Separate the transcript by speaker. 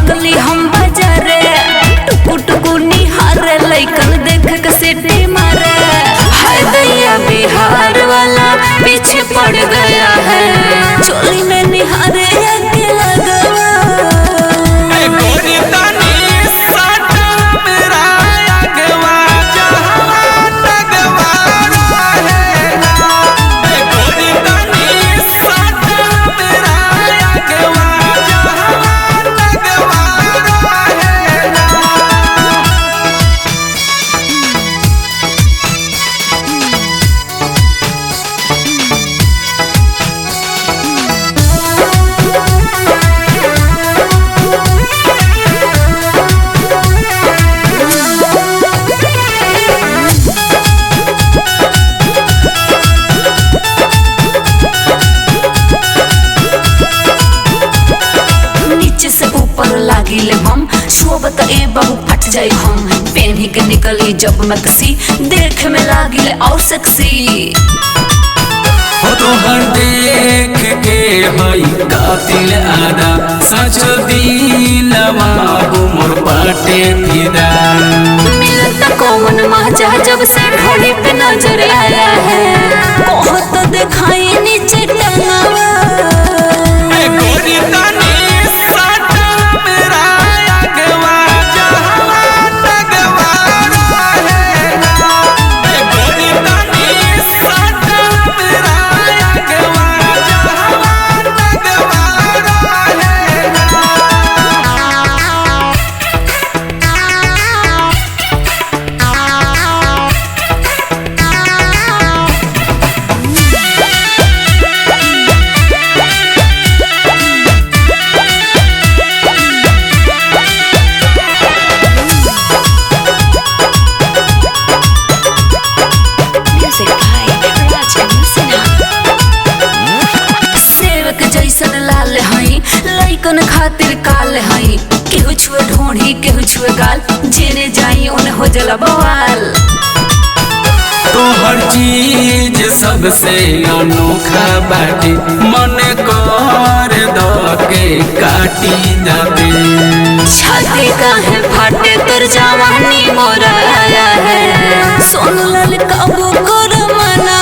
Speaker 1: भगली हम बाजारे टुकु टुकु निहारे लइकन देख के सीटी मारे। हाय दैया बिहार वाला पीछे पड़ गया है चोली में निहारे आगे लगवा। लागिले हम शोभत ए बहु फट जाए हम पेन्ही के निकली जब मक्सी देख में लागिले और सेक्सी।
Speaker 2: हो तोहर देख के हई कातिल आदा सच दिलवा मोर बाटे फिदा।
Speaker 1: मिलत कौन मजा जब से घड़ी पे नजर आया है कहो तो दिखाई नीचे टंगावा। लइकन खातिर काल हई केहू छुए ढोढ़ी केहू छुए गाल जेने जाई उन्हें हो जला बवाल।
Speaker 2: तोहर चीज सबसे अनोखा बाटे मन कर द के काटी दबे।
Speaker 1: छाती काहे फाटे तोर जवानी मोर आया है सोनू लाल काबू कर मना।